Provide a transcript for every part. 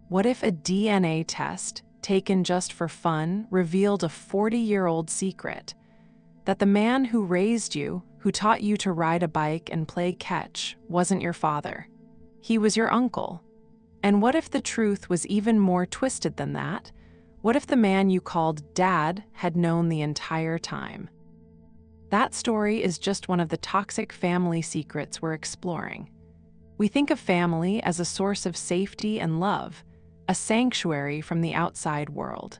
What if a DNA test, taken just for fun, revealed a 40-year-old secret? That the man who raised you, who taught you to ride a bike and play catch, wasn't your father. He was your uncle. And what if the truth was even more twisted than that? What if the man you called Dad had known the entire time? That story is just one of the toxic family secrets we're exploring. We think of family as a source of safety and love, a sanctuary from the outside world.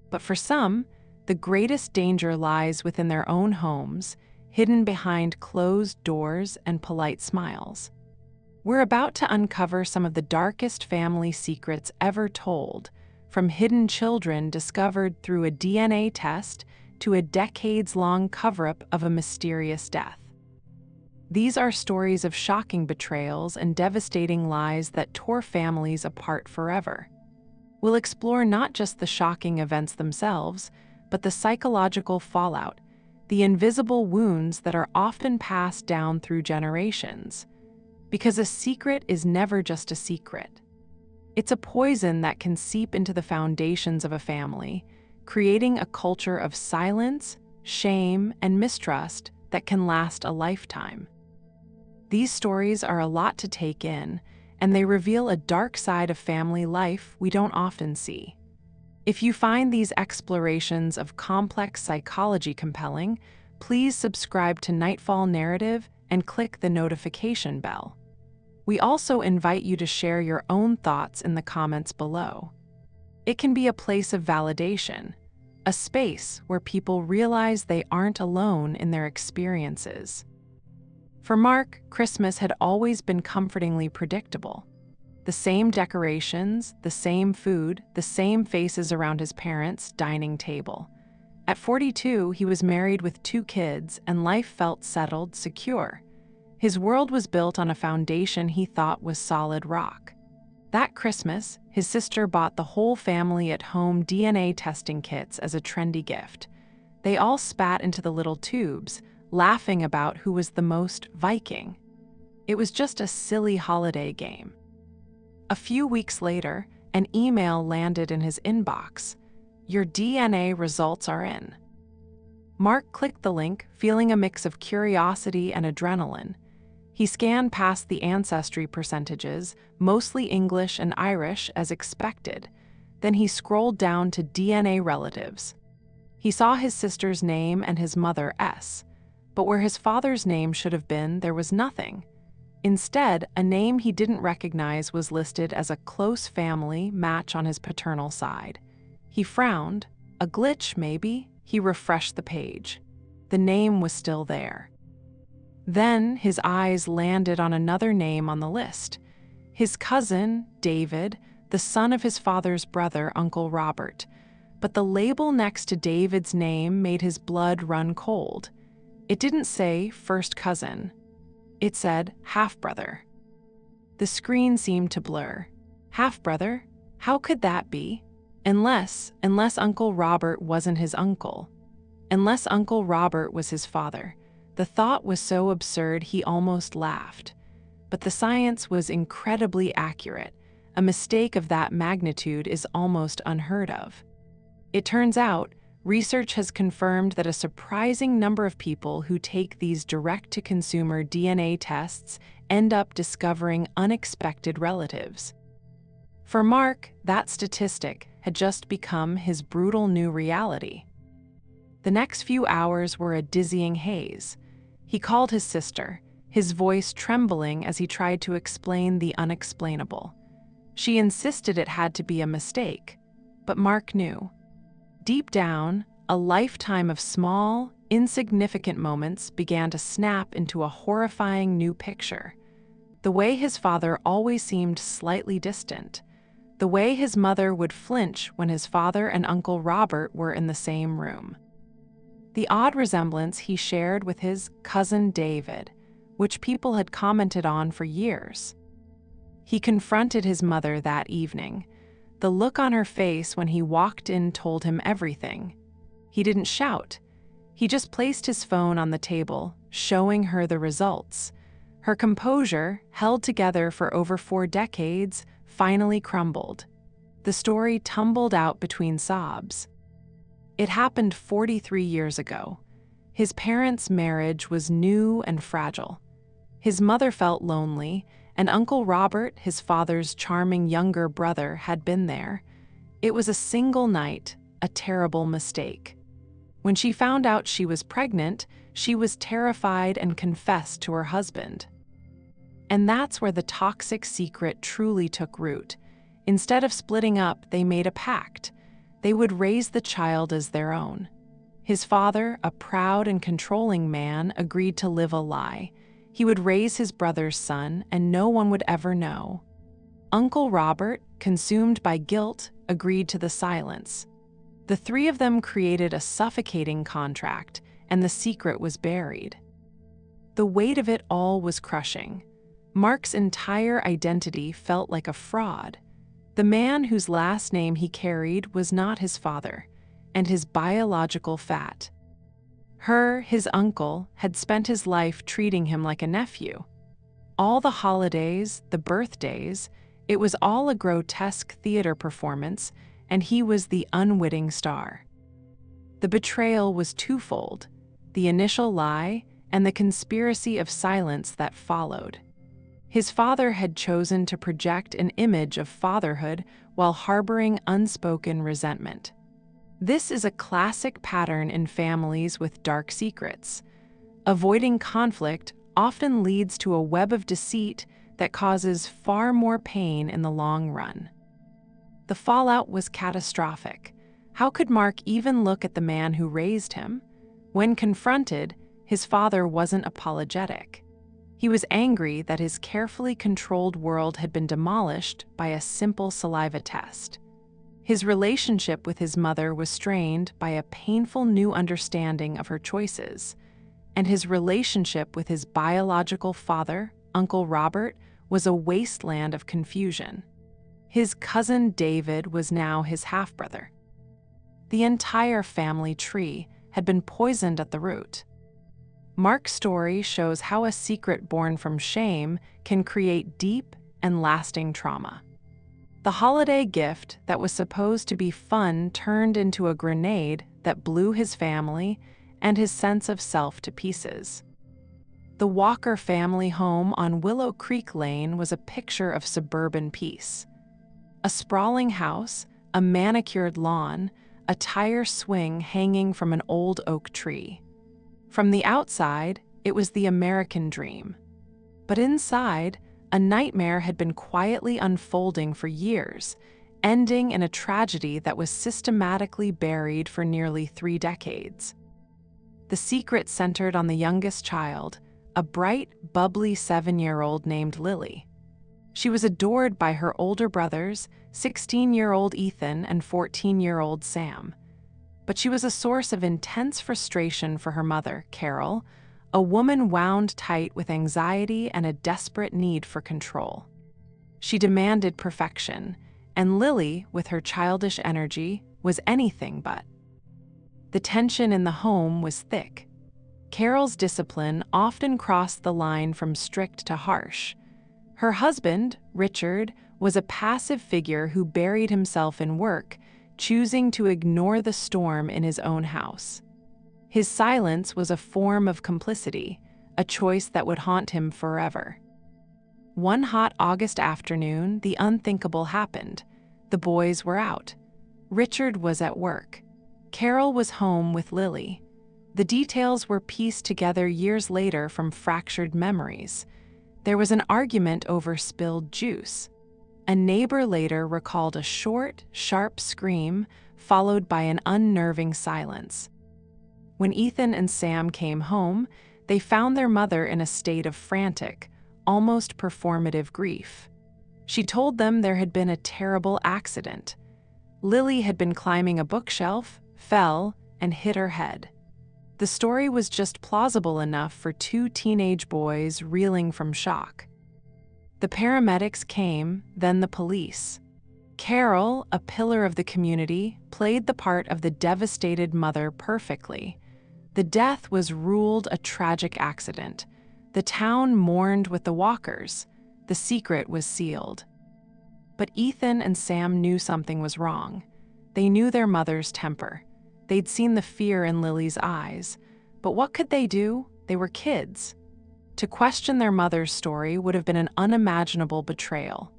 But for some, the greatest danger lies within their own homes, hidden behind closed doors and polite smiles. We're about to uncover some of the darkest family secrets ever told, from hidden children discovered through a DNA test to a decades-long cover-up of a mysterious death. These are stories of shocking betrayals and devastating lies that tore families apart forever. We'll explore not just the shocking events themselves, but the psychological fallout, the invisible wounds that are often passed down through generations. Because a secret is never just a secret. It's a poison that can seep into the foundations of a family, creating a culture of silence, shame, and mistrust that can last a lifetime. These stories are a lot to take in, and they reveal a dark side of family life we don't often see. If you find these explorations of complex psychology compelling, please subscribe to Nightfall Narrative and click the notification bell. We also invite you to share your own thoughts in the comments below. It can be a place of validation, a space where people realize they aren't alone in their experiences. For Mark, Christmas had always been comfortingly predictable. The same decorations, the same food, the same faces around his parents' dining table. At 42, he was married with 2 kids, and life felt settled, secure. His world was built on a foundation he thought was solid rock. That Christmas, his sister bought the whole family at home DNA testing kits as a trendy gift. They all spat into the little tubes, laughing about who was the most Viking. It was just a silly holiday game. A few weeks later, an email landed in his inbox. Your DNA results are in. Mark clicked the link, feeling a mix of curiosity and adrenaline. He scanned past the ancestry percentages, mostly English and Irish as expected. Then he scrolled down to DNA relatives. He saw his sister's name and his mother S, but where his father's name should have been, there was nothing. Instead, a name he didn't recognize was listed as a close family match on his paternal side. He frowned. A glitch, maybe? He refreshed the page. The name was still there. Then his eyes landed on another name on the list. His cousin, David, the son of his father's brother, Uncle Robert. But the label next to David's name made his blood run cold. It didn't say first cousin. It said half-brother. The screen seemed to blur. Half-brother? How could that be? Unless Uncle Robert wasn't his uncle. Unless Uncle Robert was his father. The thought was so absurd he almost laughed. But the science was incredibly accurate. A mistake of that magnitude is almost unheard of. It turns out, research has confirmed that a surprising number of people who take these direct-to-consumer DNA tests end up discovering unexpected relatives. For Mark, that statistic had just become his brutal new reality. The next few hours were a dizzying haze. He called his sister, his voice trembling as he tried to explain the unexplainable. She insisted it had to be a mistake, but Mark knew. Deep down, a lifetime of small, insignificant moments began to snap into a horrifying new picture. The way his father always seemed slightly distant. The way his mother would flinch when his father and Uncle Robert were in the same room. The odd resemblance he shared with his cousin David, which people had commented on for years. He confronted his mother that evening. The look on her face when he walked in told him everything. He didn't shout. He just placed his phone on the table, showing her the results. Her composure, held together for over 4 decades, finally crumbled. The story tumbled out between sobs. It happened 43 years ago. His parents' marriage was new and fragile. His mother felt lonely, and Uncle Robert, his father's charming younger brother, had been there. It was a single night, a terrible mistake. When she found out she was pregnant, she was terrified and confessed to her husband. And that's where the toxic secret truly took root. Instead of splitting up, they made a pact. They would raise the child as their own. His father, a proud and controlling man, agreed to live a lie. He would raise his brother's son, and no one would ever know. Uncle Robert, consumed by guilt, agreed to the silence. The three of them created a suffocating contract, and the secret was buried. The weight of it all was crushing. Mark's entire identity felt like a fraud. The man whose last name he carried was not his father, and his biological fat. His uncle, had spent his life treating him like a nephew. All the holidays, the birthdays, it was all a grotesque theater performance, and he was the unwitting star. The betrayal was twofold: the initial lie and the conspiracy of silence that followed. His father had chosen to project an image of fatherhood while harboring unspoken resentment. This is a classic pattern in families with dark secrets. Avoiding conflict often leads to a web of deceit that causes far more pain in the long run. The fallout was catastrophic. How could Mark even look at the man who raised him? When confronted, his father wasn't apologetic. He was angry that his carefully controlled world had been demolished by a simple saliva test. His relationship with his mother was strained by a painful new understanding of her choices, and his relationship with his biological father, Uncle Robert, was a wasteland of confusion. His cousin David was now his half-brother. The entire family tree had been poisoned at the root. Mark's story shows how a secret born from shame can create deep and lasting trauma. The holiday gift that was supposed to be fun turned into a grenade that blew his family and his sense of self to pieces. The Walker family home on Willow Creek Lane was a picture of suburban peace. A sprawling house, a manicured lawn, a tire swing hanging from an old oak tree. From the outside, it was the American dream. But inside, a nightmare had been quietly unfolding for years, ending in a tragedy that was systematically buried for nearly 3 decades. The secret centered on the youngest child, a bright, bubbly 7-year-old named Lily. She was adored by her older brothers, 16-year-old Ethan and 14-year-old Sam. But she was a source of intense frustration for her mother, Carol, a woman wound tight with anxiety and a desperate need for control. She demanded perfection, and Lily, with her childish energy, was anything but. The tension in the home was thick. Carol's discipline often crossed the line from strict to harsh. Her husband, Richard, was a passive figure who buried himself in work, choosing to ignore the storm in his own house. His silence was a form of complicity, a choice that would haunt him forever. One hot August afternoon, the unthinkable happened. The boys were out. Richard was at work. Carol was home with Lily. The details were pieced together years later from fractured memories. There was an argument over spilled juice. A neighbor later recalled a short, sharp scream, followed by an unnerving silence. When Ethan and Sam came home, they found their mother in a state of frantic, almost performative grief. She told them there had been a terrible accident. Lily had been climbing a bookshelf, fell, and hit her head. The story was just plausible enough for 2 teenage boys reeling from shock. The paramedics came, then the police. Carol, a pillar of the community, played the part of the devastated mother perfectly. The death was ruled a tragic accident. The town mourned with the Walkers. The secret was sealed. But Ethan and Sam knew something was wrong. They knew their mother's temper. They'd seen the fear in Lily's eyes. But what could they do? They were kids. To question their mother's story would have been an unimaginable betrayal.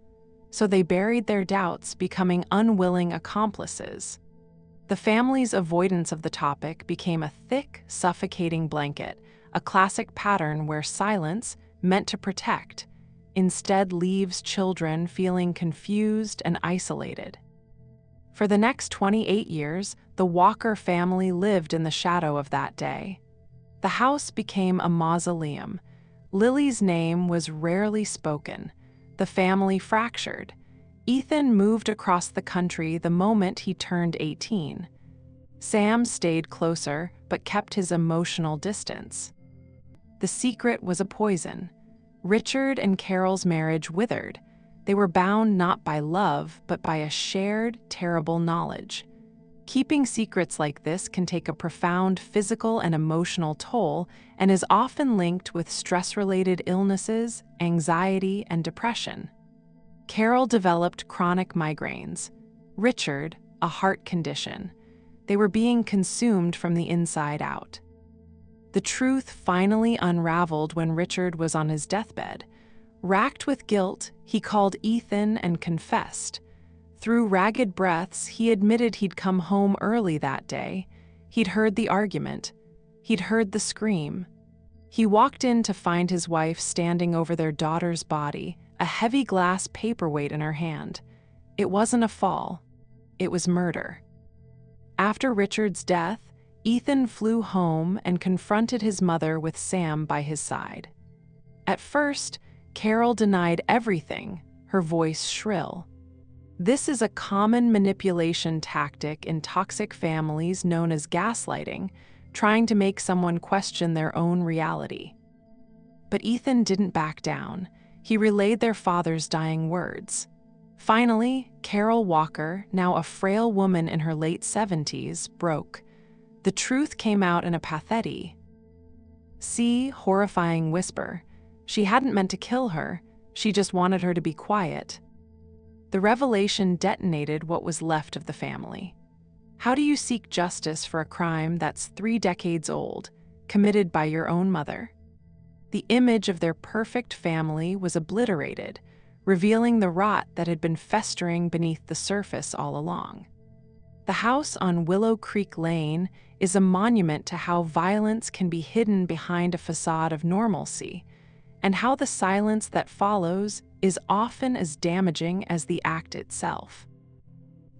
So they buried their doubts, becoming unwilling accomplices. The family's avoidance of the topic became a thick, suffocating blanket, a classic pattern where silence, meant to protect, instead leaves children feeling confused and isolated. For the next 28 years, the Walker family lived in the shadow of that day. The house became a mausoleum. Lily's name was rarely spoken. The family fractured. Ethan moved across the country the moment he turned 18. Sam stayed closer, but kept his emotional distance. The secret was a poison. Richard and Carol's marriage withered. They were bound not by love, but by a shared, terrible knowledge. Keeping secrets like this can take a profound physical and emotional toll and is often linked with stress-related illnesses, anxiety, and depression. Carol developed chronic migraines. Richard, a heart condition. They were being consumed from the inside out. The truth finally unraveled when Richard was on his deathbed. Racked with guilt, he called Ethan and confessed. Through ragged breaths, he admitted he'd come home early that day. He'd heard the argument. He'd heard the scream. He walked in to find his wife standing over their daughter's body, a heavy glass paperweight in her hand. It wasn't a fall. It was murder. After Richard's death, Ethan flew home and confronted his mother with Sam by his side. At first, Carol denied everything, her voice shrill. This is a common manipulation tactic in toxic families known as gaslighting, trying to make someone question their own reality. But Ethan didn't back down. He relayed their father's dying words. Finally, Carol Walker, now a frail woman in her late 70s, broke. The truth came out in a pathetic, horrifying whisper. She hadn't meant to kill her. She just wanted her to be quiet. The revelation detonated what was left of the family. How do you seek justice for a crime that's 3 decades old, committed by your own mother? The image of their perfect family was obliterated, revealing the rot that had been festering beneath the surface all along. The house on Willow Creek Lane is a monument to how violence can be hidden behind a facade of normalcy, and how the silence that follows is often as damaging as the act itself.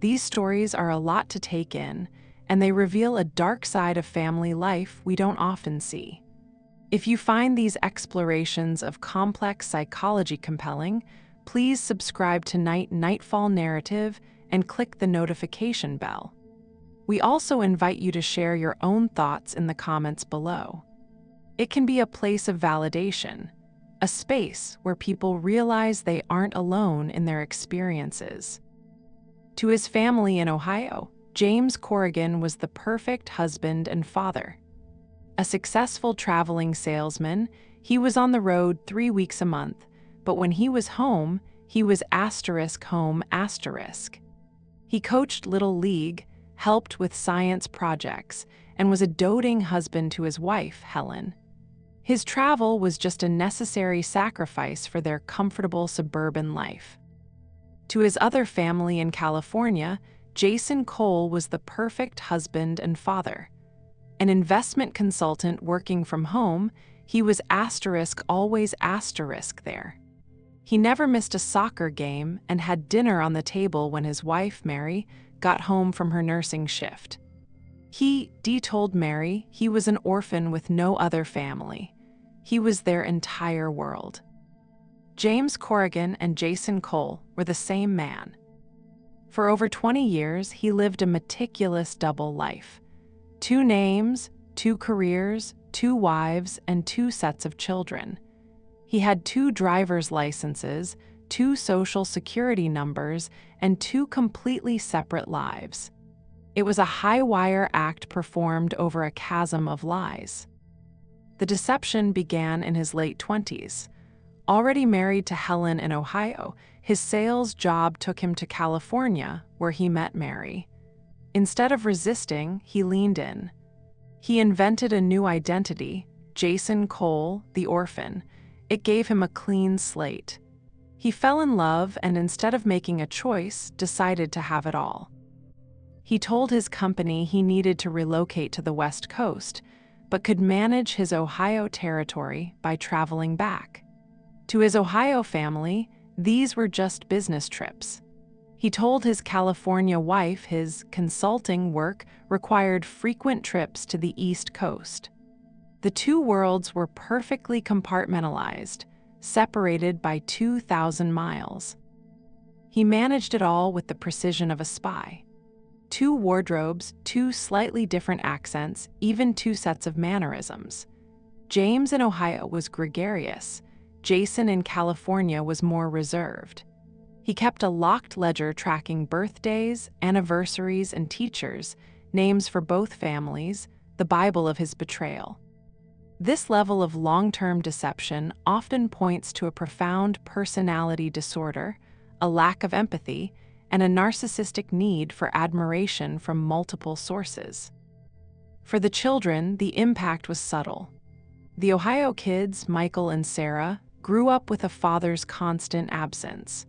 These stories are a lot to take in, and they reveal a dark side of family life we don't often see. If you find these explorations of complex psychology compelling, please subscribe to Nightfall Narrative and click the notification bell. We also invite you to share your own thoughts in the comments below. It can be a place of validation, a space where people realize they aren't alone in their experiences. To his family in Ohio, James Corrigan was the perfect husband and father. A successful traveling salesman, he was on the road 3 weeks a month, but when he was home, he was *home*. He coached Little League, helped with science projects, and was a doting husband to his wife, Helen. His travel was just a necessary sacrifice for their comfortable suburban life. To his other family in California, Jason Cole was the perfect husband and father. An investment consultant working from home, he was always there. He never missed a soccer game and had dinner on the table when his wife, Mary, got home from her nursing shift. Dee told Mary he was an orphan with no other family. He was their entire world. James Corrigan and Jason Cole were the same man. For over 20 years, he lived a meticulous double life. 2 names, 2 careers, 2 wives, and 2 sets of children. He had 2 driver's licenses, 2 social security numbers, and 2 completely separate lives. It was a high-wire act performed over a chasm of lies. The deception began in his late 20s. Already married to Helen in Ohio, his sales job took him to California, where he met Mary. Instead of resisting, he leaned in. He invented a new identity, Jason Cole, the orphan. It gave him a clean slate. He fell in love and, instead of making a choice, decided to have it all. He told his company he needed to relocate to the West Coast, but could manage his Ohio territory by traveling back. To his Ohio family, these were just business trips. He told his California wife his consulting work required frequent trips to the East Coast. The two worlds were perfectly compartmentalized, separated by 2,000 miles. He managed it all with the precision of a spy. 2 wardrobes, 2 slightly different accents, even 2 sets of mannerisms. James in Ohio was gregarious. Jason in California was more reserved. He kept a locked ledger tracking birthdays, anniversaries, and teachers, names for both families, the Bible of his betrayal. This level of long-term deception often points to a profound personality disorder, a lack of empathy, and a narcissistic need for admiration from multiple sources. For the children, the impact was subtle. The Ohio kids, Michael and Sarah, grew up with a father's constant absence.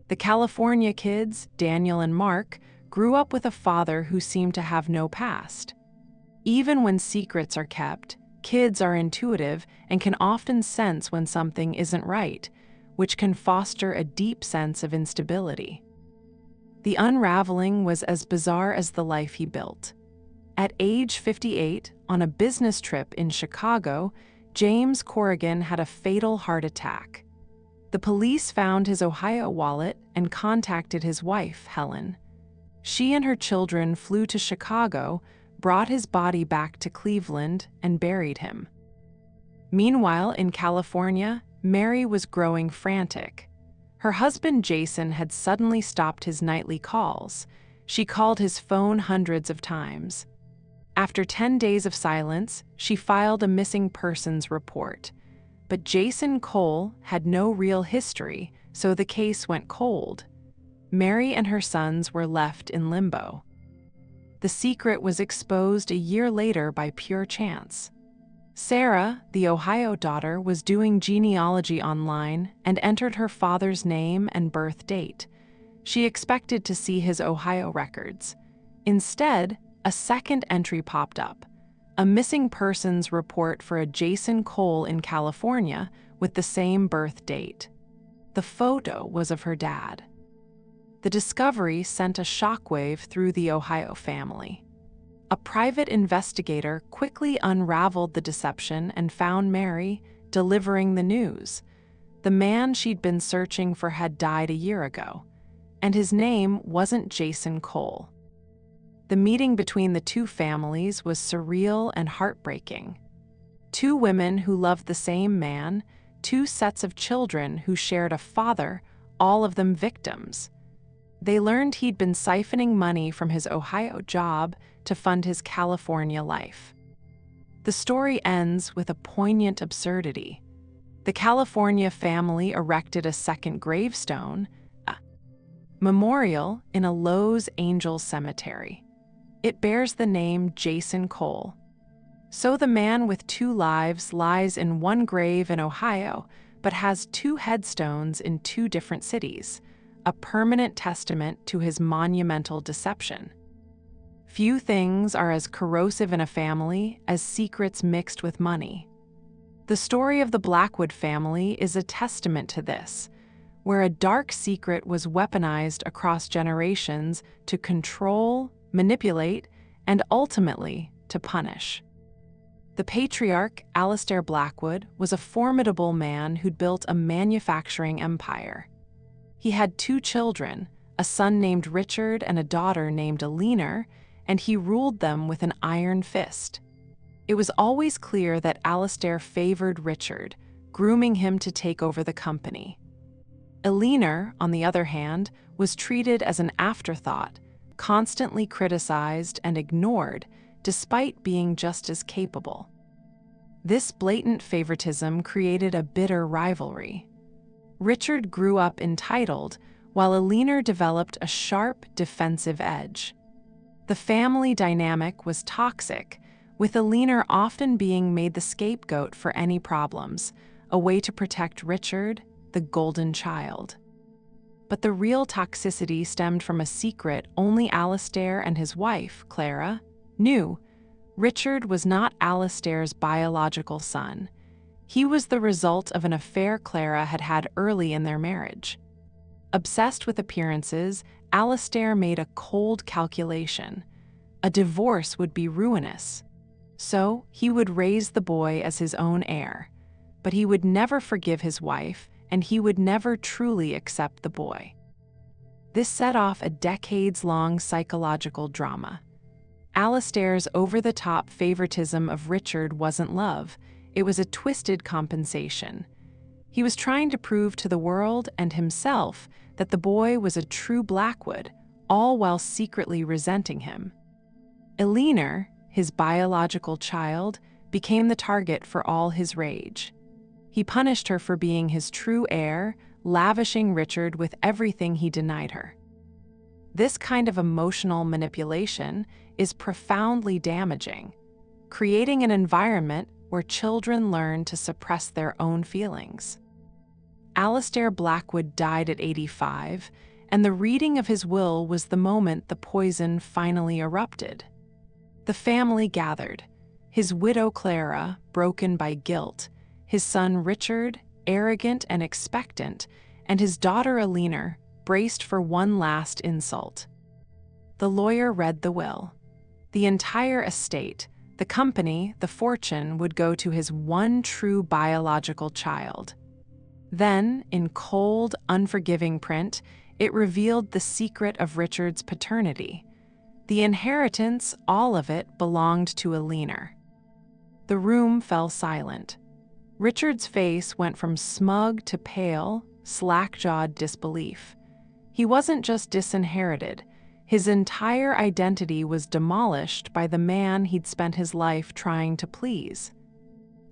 The California kids, Daniel and Mark, grew up with a father who seemed to have no past. Even when secrets are kept, kids are intuitive and can often sense when something isn't right, which can foster a deep sense of instability. The unraveling was as bizarre as the life he built. At age 58, on a business trip in Chicago, James Corrigan had a fatal heart attack. The police found his Ohio wallet and contacted his wife, Helen. She and her children flew to Chicago, brought his body back to Cleveland, and buried him. Meanwhile, in California, Mary was growing frantic. Her husband Jason had suddenly stopped his nightly calls. She called his phone hundreds of times. After 10 days of silence, she filed a missing persons report. But Jason Cole had no real history, so the case went cold. Mary and her sons were left in limbo. The secret was exposed a year later by pure chance. Sarah, the Ohio daughter, was doing genealogy online and entered her father's name and birth date. She expected to see his Ohio records. Instead, a second entry popped up, a missing persons report for a Jason Cole in California with the same birth date. The photo was of her dad. The discovery sent a shockwave through the Ohio family. A private investigator quickly unraveled the deception and found Mary, delivering the news. The man she'd been searching for had died a year ago, and his name wasn't Jason Cole. The meeting between the two families was surreal and heartbreaking. 2 women who loved the same man, 2 sets of children who shared a father, all of them victims. They learned he'd been siphoning money from his Ohio job to fund his California life. The story ends with a poignant absurdity. The California family erected a second gravestone, a memorial, in a Los Angeles cemetery. It bears the name Jason Cole. So the man with 2 lives lies in one grave in Ohio, but has 2 headstones in 2 different cities, a permanent testament to his monumental deception. Few things are as corrosive in a family as secrets mixed with money. The story of the Blackwood family is a testament to this, where a dark secret was weaponized across generations to control, manipulate, and ultimately to punish. The patriarch, Alistair Blackwood, was a formidable man who'd built a manufacturing empire. He had 2 children, a son named Richard and a daughter named Eleanor, and he ruled them with an iron fist. It was always clear that Alistair favored Richard, grooming him to take over the company. Eleanor, on the other hand, was treated as an afterthought, constantly criticized and ignored, despite being just as capable. This blatant favoritism created a bitter rivalry. Richard grew up entitled, while Eleanor developed a sharp, defensive edge. The family dynamic was toxic, with Eleanor often being made the scapegoat for any problems, a way to protect Richard, the golden child. But the real toxicity stemmed from a secret only Alastair and his wife, Clara, knew. Richard was not Alastair's biological son. He was the result of an affair Clara had had early in their marriage. Obsessed with appearances, Alastair made a cold calculation. A divorce would be ruinous. So he would raise the boy as his own heir. But he would never forgive his wife, and he would never truly accept the boy. This set off a decades-long psychological drama. Alastair's over-the-top favoritism of Richard wasn't love, it was a twisted compensation. He was trying to prove to the world and himself that the boy was a true Blackwood, all while secretly resenting him. Eleanor, his biological child, became the target for all his rage. He punished her for being his true heir, lavishing Richard with everything he denied her. This kind of emotional manipulation is profoundly damaging, creating an environment where children learn to suppress their own feelings. Alastair Blackwood died at 85, and the reading of his will was the moment the poison finally erupted. The family gathered, his widow Clara, broken by guilt, his son Richard, arrogant and expectant, and his daughter Eleanor, braced for one last insult. The lawyer read the will. The entire estate, the company, the fortune would go to his one true biological child. Then, in cold, unforgiving print, it revealed the secret of Richard's paternity. The inheritance, all of it, belonged to Eleanor. The room fell silent. Richard's face went from smug to pale, slack-jawed disbelief. He wasn't just disinherited. His entire identity was demolished by the man he'd spent his life trying to please.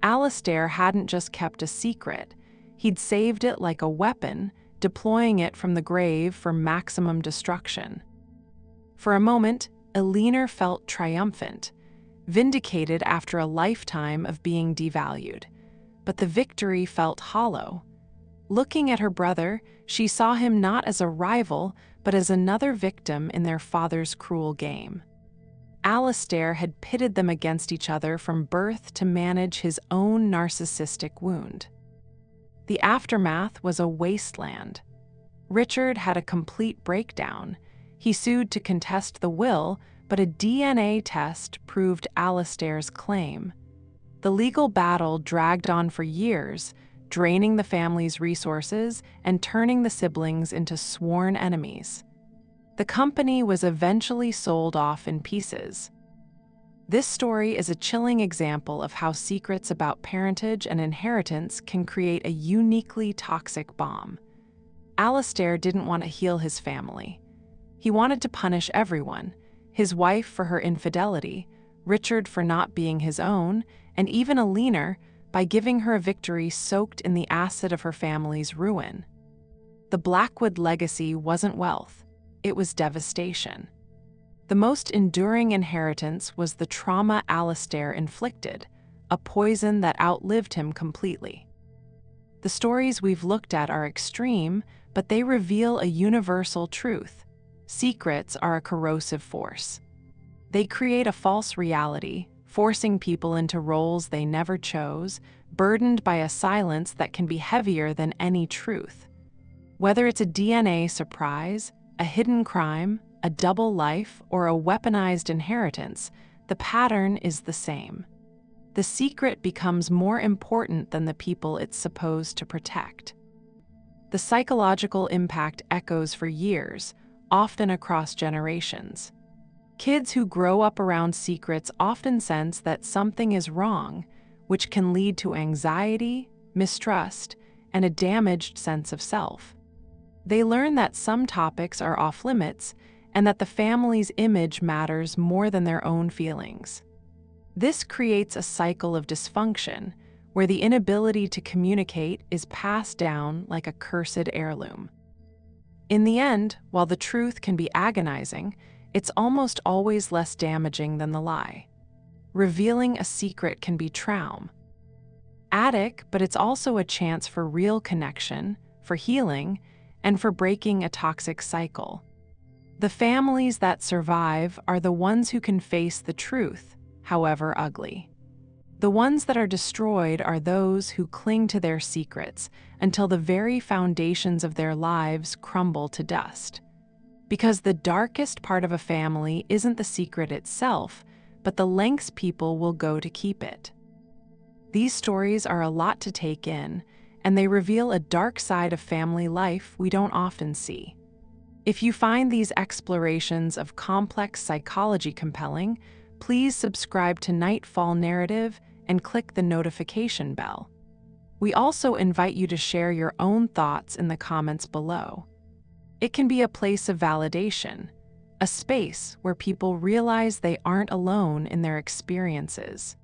Alastair hadn't just kept a secret. He'd saved it like a weapon, deploying it from the grave for maximum destruction. For a moment, Eleanor felt triumphant, vindicated after a lifetime of being devalued. But the victory felt hollow. Looking at her brother, she saw him not as a rival, but as another victim in their father's cruel game. Alastair had pitted them against each other from birth to manage his own narcissistic wound. The aftermath was a wasteland. Richard had a complete breakdown. He sued to contest the will, but a DNA test proved Alastair's claim. The legal battle dragged on for years, draining the family's resources and turning the siblings into sworn enemies. The company was eventually sold off in pieces. This story is a chilling example of how secrets about parentage and inheritance can create a uniquely toxic bomb. Alastair didn't want to heal his family. He wanted to punish everyone, his wife for her infidelity, Richard for not being his own, and even Eleanor by giving her a victory soaked in the acid of her family's ruin. The Blackwood legacy wasn't wealth, it was devastation. The most enduring inheritance was the trauma Alastair inflicted, a poison that outlived him completely. The stories we've looked at are extreme, but they reveal a universal truth. Secrets are a corrosive force. They create a false reality, forcing people into roles they never chose, burdened by a silence that can be heavier than any truth. Whether it's a DNA surprise, a hidden crime, a double life, or a weaponized inheritance, the pattern is the same. The secret becomes more important than the people it's supposed to protect. The psychological impact echoes for years, often across generations. Kids who grow up around secrets often sense that something is wrong, which can lead to anxiety, mistrust, and a damaged sense of self. They learn that some topics are off-limits and that the family's image matters more than their own feelings. This creates a cycle of dysfunction, where the inability to communicate is passed down like a cursed heirloom. In the end, while the truth can be agonizing, it's almost always less damaging than the lie. Revealing a secret can be traumatic, but it's also a chance for real connection, for healing, and for breaking a toxic cycle. The families that survive are the ones who can face the truth, however ugly. The ones that are destroyed are those who cling to their secrets until the very foundations of their lives crumble to dust. Because the darkest part of a family isn't the secret itself, but the lengths people will go to keep it. These stories are a lot to take in, and they reveal a dark side of family life we don't often see. If you find these explorations of complex psychology compelling, please subscribe to Nightfall Narrative and click the notification bell. We also invite you to share your own thoughts in the comments below. It can be a place of validation, a space where people realize they aren't alone in their experiences.